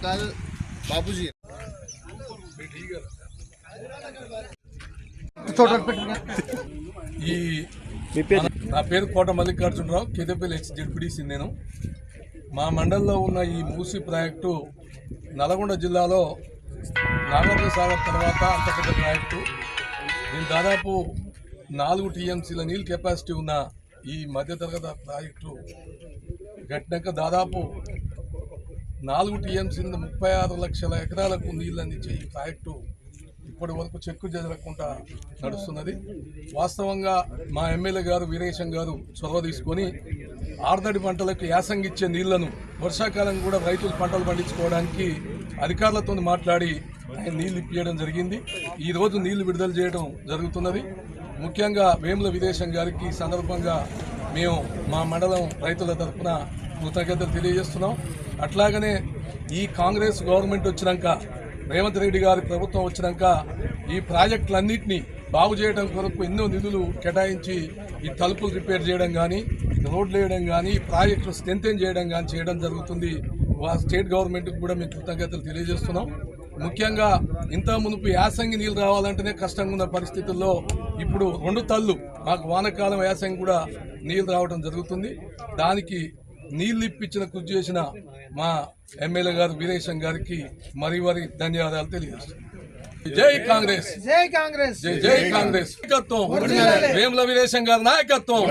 कल बाबूजी నా పేరు కోట మల్లికార్జునరావు, కేదేపల్లి ఎక్స్-జెడ్పీటీసీ. నేను మా మండలంలో ఉన్న ఈ మూసీ ప్రాజెక్టు నల్గొండ జిల్లాలో నాగార్జున సాగర్ తర్వాత అంత పెద్ద ప్రాజెక్టు. దీని దాదాపు 4 టీఎంసీల నీళ్ళ కెపాసిటీ ఉన్న ఈ మధ్యతరగతి ప్రాజెక్టు కట్టినాక దాదాపు 4 టీఎంసీల 36 లక్షల ఎకరాలకు నీళ్ళు అందించే ఈ ప్రాజెక్టు ఇప్పటి వరకు చెక్కు చెదరకుండా నడుస్తున్నది. వాస్తవంగా మా ఎమ్మెల్యే గారు వీరేశం గారు చొరవ తీసుకొని ఆర్దడి పంటలకు యాసంగిచ్చే నీళ్లను వర్షాకాలం కూడా రైతులు పంటలు పండించుకోవడానికి అధికారులతో మాట్లాడి ఆయన నీళ్లు ఇప్పించడం జరిగింది. ఈరోజు నీళ్లు విడుదల చేయడం జరుగుతున్నది. ముఖ్యంగా వేముల వీరేశం గారికి ఈ సందర్భంగా మేము మా మండలం రైతుల తరఫున కృతజ్ఞతలు తెలియజేస్తున్నాం. అట్లాగనే ఈ కాంగ్రెస్ గవర్నమెంట్ వచ్చినాక, రేవంత్ రెడ్డి గారి ప్రభుత్వం వచ్చినాక ఈ ప్రాజెక్టులన్నింటినీ బాగు చేయడం కొరకు ఎన్నో నిధులు కేటాయించి ఈ తలుపులు రిపేర్ చేయడం కానీ, రోడ్లు వేయడం కానీ, ఈ ప్రాజెక్టును స్ట్రెంథెన్ చేయడం కానీ చేయడం జరుగుతుంది. స్టేట్ గవర్నమెంట్కి కూడా మేము కృతజ్ఞతలు తెలియజేస్తున్నాం. ముఖ్యంగా ఇంత మునుపు యాసంగి నీళ్ళు రావాలంటేనే కష్టంగా ఉన్న పరిస్థితుల్లో ఇప్పుడు 2 తల్లు మాకు వానకాలం యాసంగి కూడా నీళ్ళు రావడం జరుగుతుంది. దానికి నీళ్ళు ఇప్పించిన కృషి చేసిన మా ఎమ్మెల్యే గారు వీరేశం గారికి మరి ధన్యవాదాలు తెలియజేస్తున్నాం. జై కాంగ్రెస్, జై కాంగ్రెస్, జై కాంగ్రెస్ నాయకత్వం, వేముల వీరేశం గారి నాయకత్వం.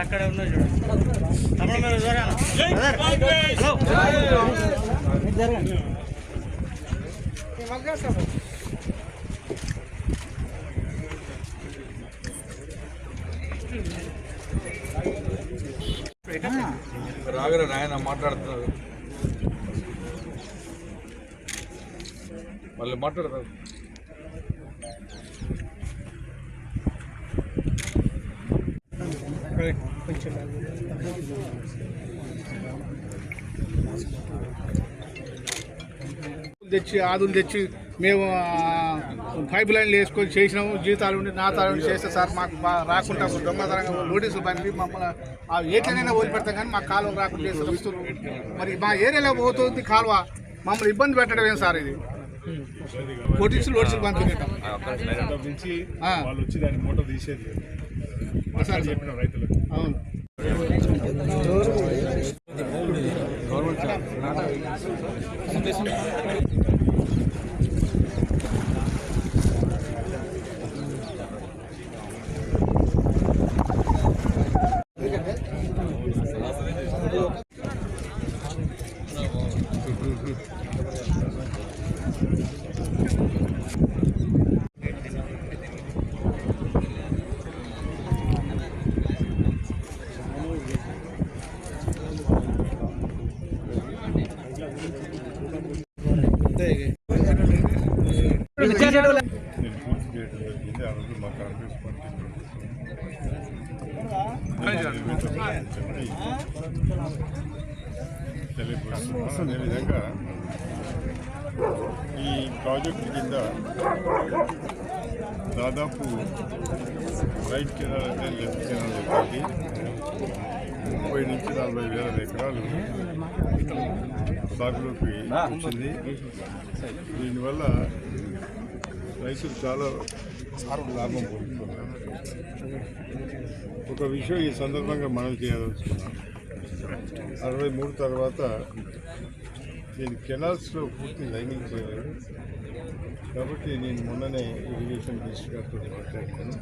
అక్కడ ఉన్నా చూడండి. రాగరా నాయన మాట్లాడుతున్నారు, వాళ్ళు మాట్లాడతారు. తెచ్చి ఆదులు తెచ్చి మేము పైప్ లైన్లు వేసుకొని చేసినాము. జీతాలు ఉండి నాతాలు చేస్తే సార్ మాకు రాకుండా దొంగతనంగా నోటీసులు పంపి మమ్మల్ని ఆ ఏటైనా వదిలిపెడతాం కానీ మాకు కాలువ రాకుండా చేస్తారు. మరి మా ఏరియాలో పోతుంది కాలువ, మమ్మల్ని ఇబ్బంది పెట్టడం ఏం సార్ ఇది? నోటీసులు పంపించాం. నుంచి వాళ్ళు వచ్చి దాన్ని మూట తీసేది లేదు. మాట్లాడి చెప్పిన రైతులకు. అవును. నేను పూర్తి చేయడం జరిగింది. ఆ రోజు మా కాంగ్రెస్ పార్టీ తెలియపరుస్తున్నాను. అదేవిధంగా ఈ ప్రాజెక్టు కింద దాదాపు రైట్ కెనాల్ అంటే లెఫ్ట్ కెనాల్ చెప్పి 30 నుంచి 40 వేల ఎకరాలు సాగులోకి వచ్చింది. దీనివల్ల రైతులు చాలా లాభం పొందుతున్నారు. ఒక విషయం ఈ సందర్భంగా మనం చేయదలుచుకున్నాం. 63 తర్వాత నేను కెనాల్స్లో పూర్తి లైనింగ్ చేయలేదు కాబట్టి నేను మొన్ననే ఇరిగేషన్ మినిస్టర్ గారితో మాట్లాడుతాను.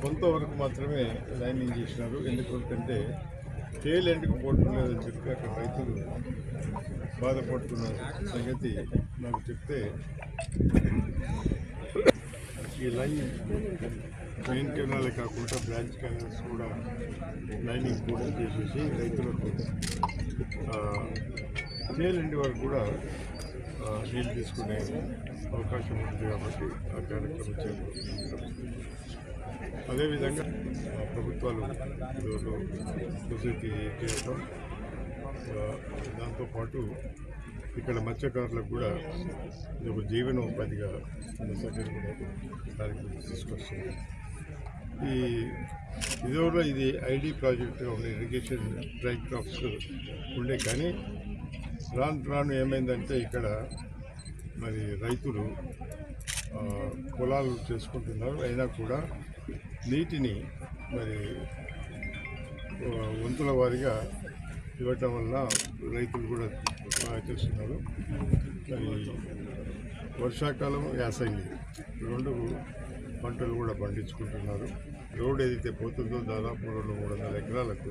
కొంతవరకు మాత్రమే లైనింగ్ చేసినారు. ఎందుకంటే టేల్ ఎండ్కి పోవటం లేదని చెప్పి అక్కడ రైతులు బాధపడుతున్న సంగతి నాకు చెప్తే ఈ లైన్ మెయిన్ కెనాలే కాకుండా బ్రాంచ్ కెనాల్స్ కూడా లైనింగ్ కూడా చేసేసి రైతులకు టేల్ ఎండ్ వరకు కూడా నీళ్ళు తీసుకునే అవకాశం ఉంటుంది కాబట్టి ఆ కార్యక్రమం చేపడుతున్నారు. అదేవిధంగా ప్రభుత్వాలు సొసైటీ చేయడం, దాంతోపాటు ఇక్కడ మత్స్యకారులకు కూడా ఒక జీవనోపాధిగా సంగతి కూడా కార్యక్రమం తీసుకొస్తుంది. ఇదివరకు ఇది ఐడి ప్రాజెక్టు ఉన్న ఇరిగేషన్ డ్రై క్రాప్స్ ఉండే, కానీ రాను ఏమైందంటే ఇక్కడ మరి రైతులు పొలాలు చేసుకుంటున్నారు. అయినా కూడా నీటిని మరి వంతుల వారీగా ఇవ్వటం వల్ల రైతులు కూడా చేస్తున్నారు. మరి వర్షాకాలం యాసంగి 2 పంటలు కూడా పండించుకుంటున్నారు. రోడ్ ఏదైతే పోతుందో దాదాపు 200-300 ఎకరాలకు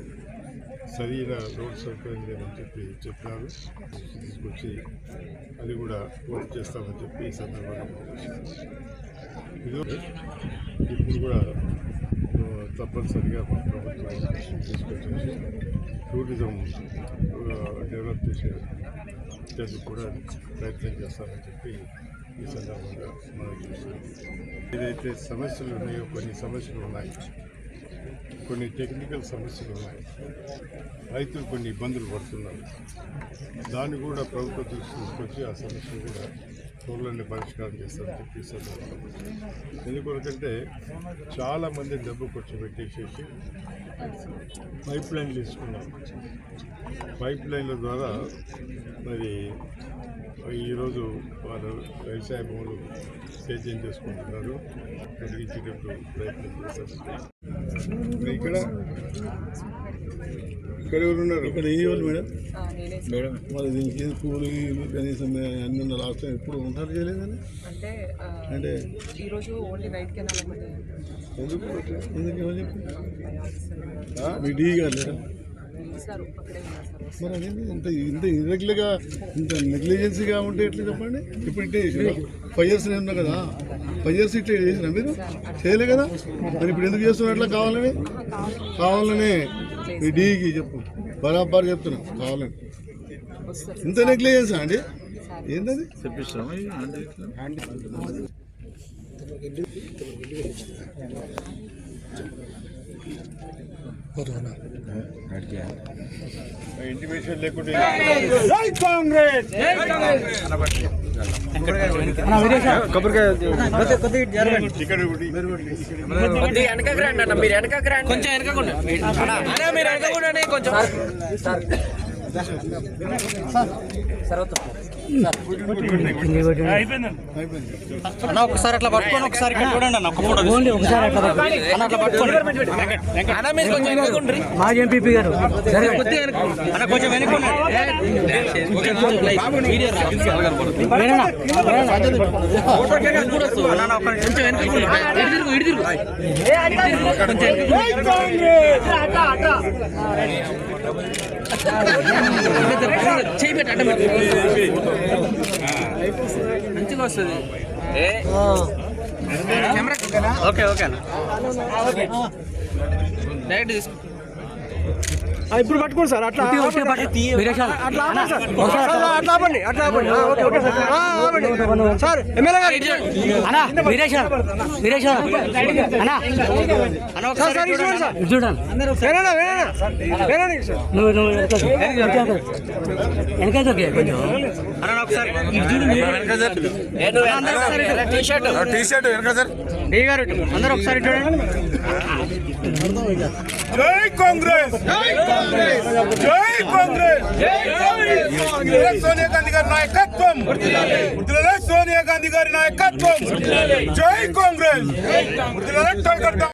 సరైన రోడ్ సౌకర్యం లేదని చెప్పినారు. తీసుకొచ్చి అది కూడా పూర్తి చేస్తామని చెప్పి ఈ సందర్భంగా ఇప్పుడు కూడా తప్పనిసరిగా ప్రభుత్వం తీసుకొచ్చేసి టూరిజం డెవలప్ చేసేందుకు కూడా ప్రయత్నం చేస్తామని చెప్పి ఈ సందర్భంగా మనం చూస్తున్నాం. ఏదైతే సమస్యలు ఉన్నాయో కొన్ని సమస్యలు ఉన్నాయి, కొన్ని టెక్నికల్ సమస్యలు ఉన్నాయి, రైతులు కొన్ని ఇబ్బందులు పడుతున్నారు. దాన్ని కూడా ప్రభుత్వం తీసుకొచ్చి ఆ సమస్యలు కూడా త్వరలోనే పరిష్కారం చేస్తారని చెప్పి సందర్భంగా. ఎందుకంటే చాలామంది డబ్బు ఖర్చు పెట్టేసేసి పైప్ లైన్లు తీసుకున్నారు. పైప్ లైన్ల ద్వారా మరి ఈరోజు వాళ్ళు వ్యవసాయ భూములు సేద్యం చేసుకుంటున్నారు, కలిగించేటట్టు ప్రయత్నం చేస్తారు. ఇక్కడ ఎవరు ఉన్నారు? ఇక్కడ ఏ వాళ్ళు మేడం? మేడం మరి దీనికి పూలు కనీసం అన్ని లాస్ట్ టైం ఎప్పుడు ఉంటారు చేయలేదని అంటే ఈరోజు ఓన్లీ రైట్ కెనాల్ ఎందుకు ఏమని చెప్పి మీ డీ గారు లేదా? మరి అదేంటి ఇంత ఇర్రెగ్యులర్గా ఇంత నెగ్లిజెన్సీగా ఉంటే ఎట్లా చెప్పండి? ఇప్పుడు ఇట్లా చేసిన 5 years నేను ఉన్నా కదా, 5 years ఇట్లా చేసినా మీరు చేయలే కదా, మరి ఇప్పుడు ఎందుకు చేస్తున్నారు అట్లా? కావాలనే మీ డీకి చెప్పు, బరాబర్ చెప్తున్నా, కావాలని. ఇంత నెగ్లిజెన్సా అండి? ఏంటది చెప్పిస్తాం. ఇంటిమేషన్ లేకుండా కొంచెం అన్న ఒకసారి అట్లా పట్టుకొని ఒకసారి ఇక్కడ చూడండి అన్న, ఒక ఫోటో తీసుకోండి. అన్న అట్లా పట్టుకోండి. మాజీ ఎంపీపీ గారు అన్న కొంచెం వెనుకోండి. మంచిగా వస్తుంది. ఓకే ఓకే అన్న. డైరెక్ట్ తీసుకో. ఇప్పుడు పట్టుకోండి సార్ అట్లా వీరేశాల. సార్ ఎమ్మెల్యే గారు అన్నా వీరేశాల. వీరేశాల అన్నా అన్న ఒకసారి చూడండి. ఇటు చూడండి. నువ్వు వెనకాల కొంచెం అన్న ఒకసారి టీ-షర్ట్ వెనక సార్. డి గారు ఇటు. అందరూ ఒకసారి చూడండి. జై కాంగ్రెస్, జై కాంగ్రెస్, జై కాంగ్రెస్, సోనియా గాంధీ గారి నాయకత్వం, సోనియా గాంధీ గారి నాయకత్వం, జై కాంగ్రెస్.